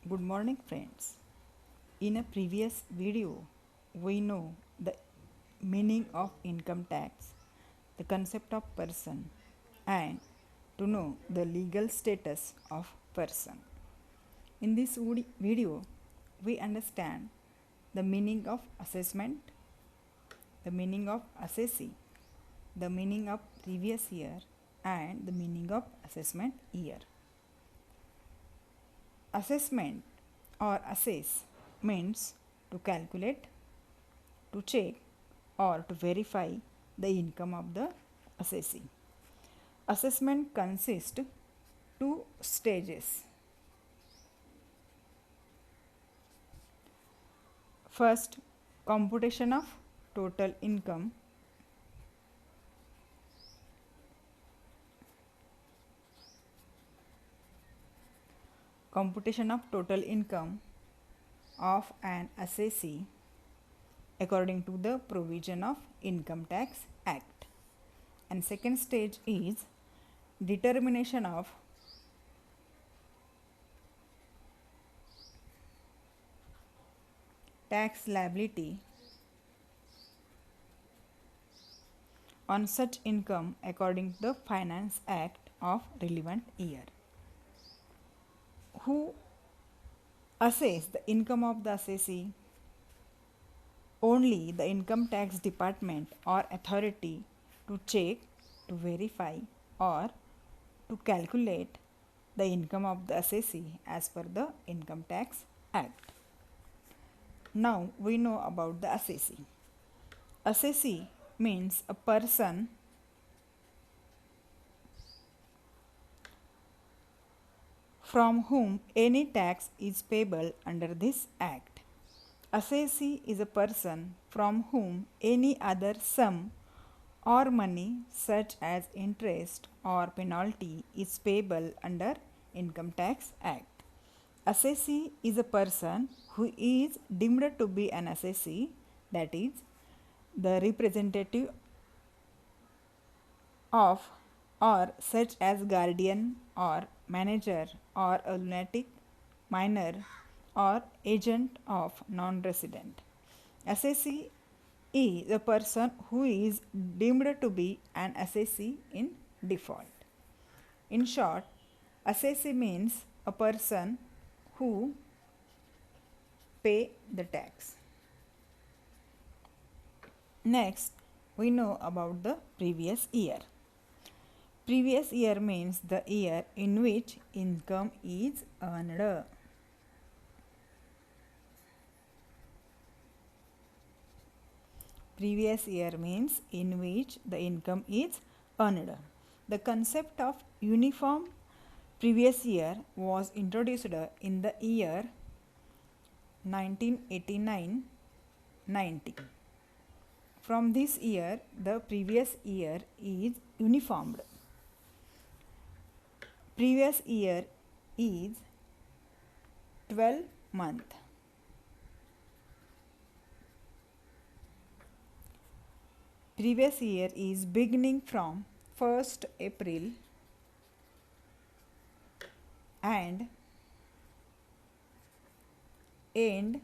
Good morning, friends. In a previous video, we know the meaning of income tax, the concept of person, and to know the legal status of person. In this video, we understand the meaning of assessment, the meaning of assessee, the meaning of previous year, and the meaning of assessment year. Assessment or assess means to calculate, to check, or to verify the income of the assessee. Assessment consists two stages. First, computation of total income. Computation of total income of an assessee according to the provision of Income Tax Act. And second stage is determination of tax liability on such income according to the Finance Act of relevant year. Who assess the income of the assessee? Only the income tax department or authority to check, to verify, or to calculate the income of the assessee as per the Income Tax Act. Now we know about the assessee. Assessee means a person from whom any tax is payable under this act. Assessee is a person from whom any other sum or money such as interest or penalty is payable under Income Tax Act. Assessee is a person who is deemed to be an assessee, that is, the representative of or such as guardian or manager or a lunatic minor or agent of non-resident. Assessee is a person who is deemed to be an assessee in default. In short, assessee means a person who pay the tax. Next, we know about the previous year. Previous year means the year in which income is earned. Previous year means in which the income is earned. The concept of uniform previous year was introduced in the year 1989-90. From this year, the previous year is uniformed. Previous year is 12 month. Previous year is beginning from 1st April and end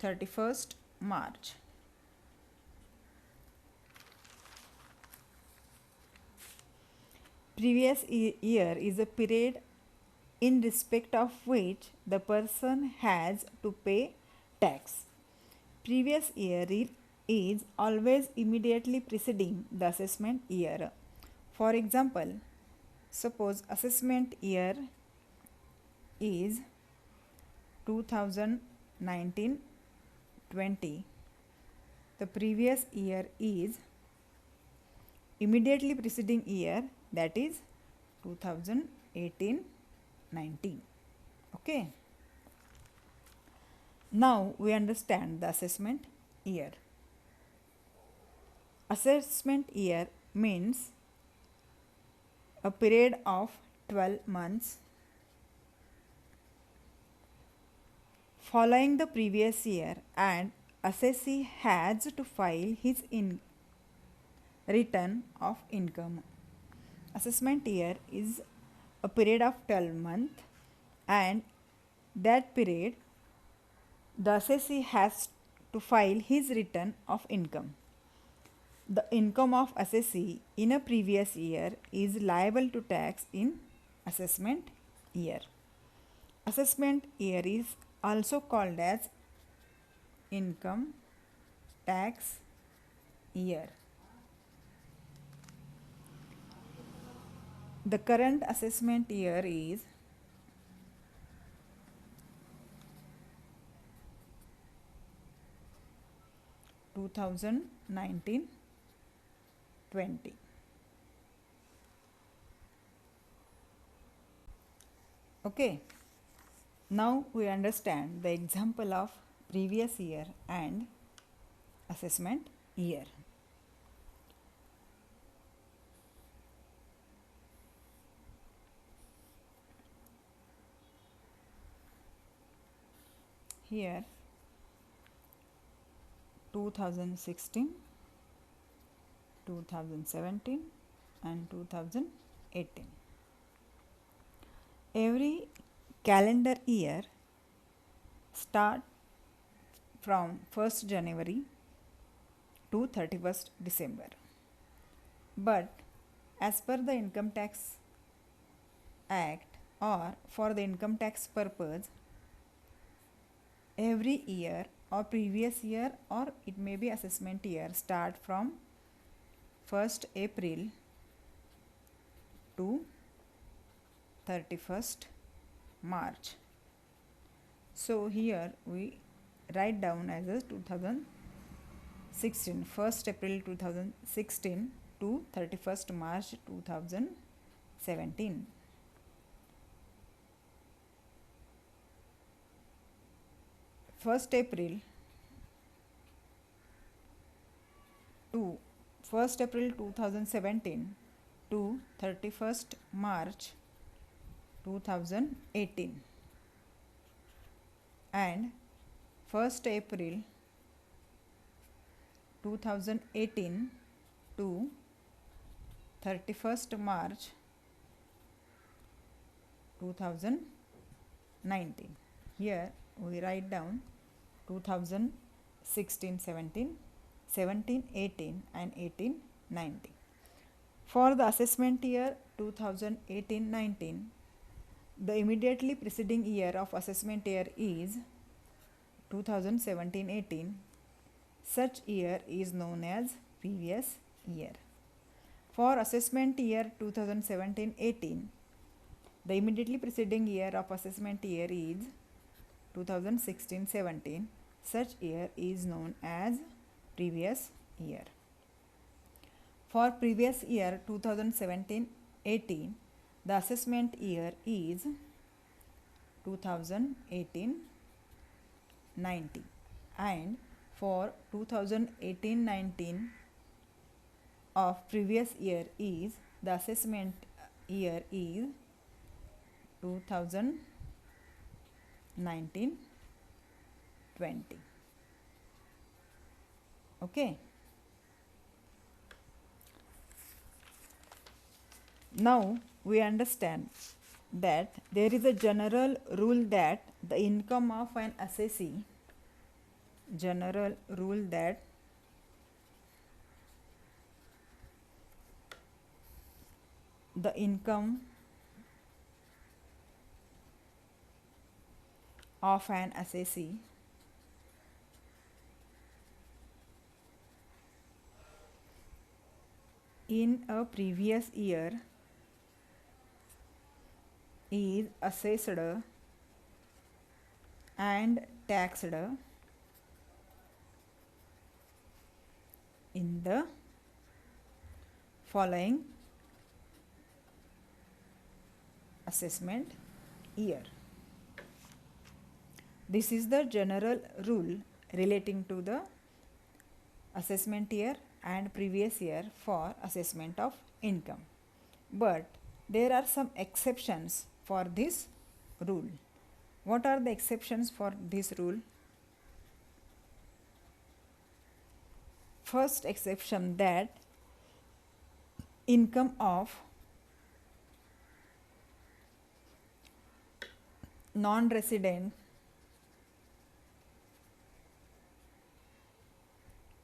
31st March. Previous year is a period in respect of which the person has to pay tax. Previous year is always immediately preceding the assessment year. For example, suppose assessment year is 2019-20. The previous year is immediately preceding year, that is 2018-19. Okay. Now we understand the assessment year. Assessment year means a period of 12 months following the previous year, and assessee has to file his return of income. Assessment year is a period of 12 months and that period, the assessee has to file his return of income. The income of assessee in a previous year is liable to tax in assessment year. Assessment year is also called as income tax year. The current assessment year is 2019-20. Okay, now we understand the example of previous year and assessment year. Here 2016, 2017 and 2018. Every calendar year start from 1st January to 31st December. But as per the Income Tax Act or for the income tax purpose, every year or previous year or it may be assessment year start from 1st April to 31st March. So here we write down as a 2016, 1st April 2016 to 31st March 2017. First April to 1st April 2017 to 31st March 2018 and 1st April 2018 to 31st March 2019. Here we write down 2016-17, 17-18 and 18-19. For the assessment year 2018-19, the immediately preceding year of assessment year is 2017-18. Such year is known as previous year. For assessment year 2017-18, the immediately preceding year of assessment year is 2016-17. Such year is known as previous year. For previous year 2017-18, the assessment year is 2018-19 and for 2018-19 of previous year is the assessment year is 2019-20. Okay. Now we understand that there is a general rule that the income of an assessee, general rule that the income of an assessee in a previous year is assessed and taxed in the following assessment year. This is the general rule relating to the assessment year and previous year for assessment of income. But there are some exceptions for this rule. What are the exceptions for this rule? First exception, that income of non-resident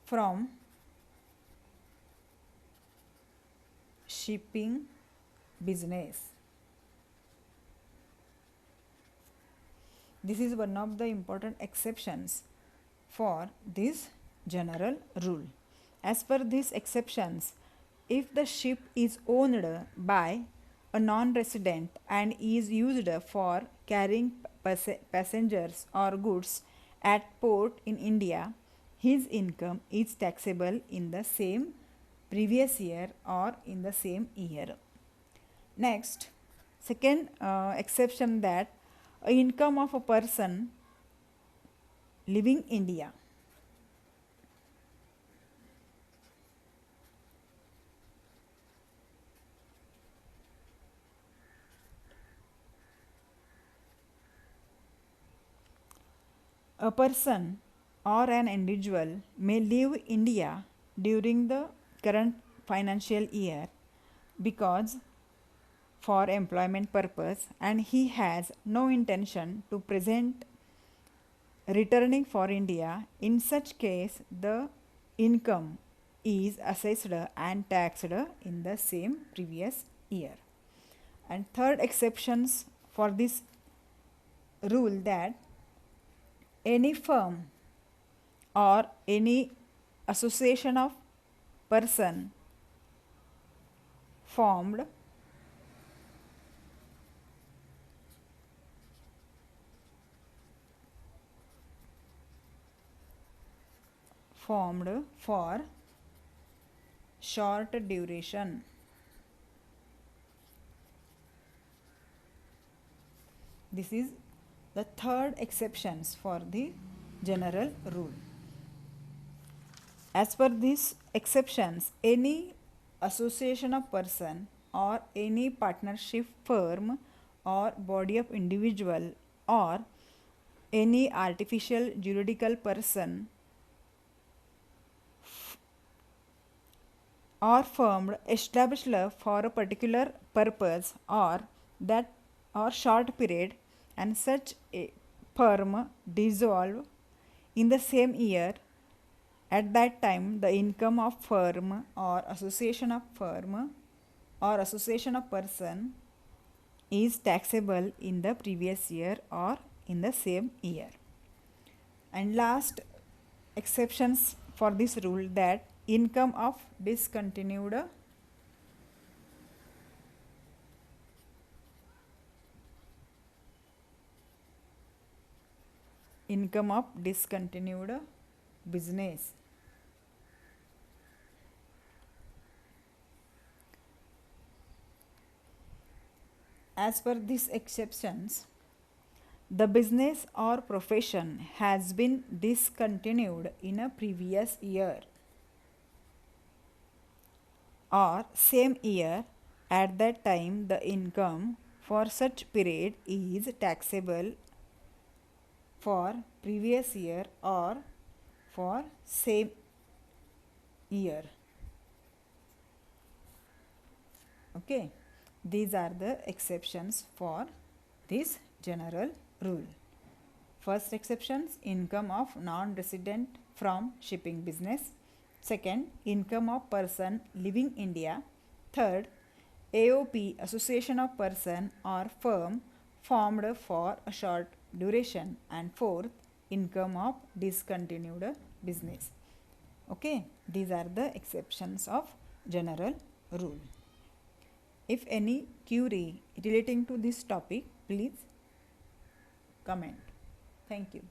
from shipping business. This is one of the important exceptions for this general rule. As per these exceptions, if the ship is owned by a non-resident and is used for carrying passengers or goods at port in India, his income is taxable in the same previous year or in the same year. Next, second exception, that income of a person living India. A person or an individual may leave India during the current financial year because for employment purpose, and he has no intention to present returning for India. In such case, the income is assessed and taxed in the same previous year. And third exceptions for this rule, that any firm or any association of person formed for short duration. This is the third exceptions for the general rule. As per these exceptions, any association of person or any partnership firm or body of individual or any artificial juridical person or firm established for a particular purpose or that or short period, and such a firm dissolve in the same year, at that time the income of firm or association of firm or association of person is taxable in the previous year or in the same year. And last exceptions for this rule, that income of discontinued business. As per these exceptions, the business or profession has been discontinued in a previous year or same year. At that time, the income for such period is taxable for previous year or for same year. Okay, these are the exceptions for this general rule. First exceptions, income of non-resident from shipping business. Second, income of person living India. Third, AOP, association of person or firm formed for a short duration. And fourth, income of discontinued business. Okay, these are the exceptions of general rule. If any query relating to this topic, please comment. Thank you.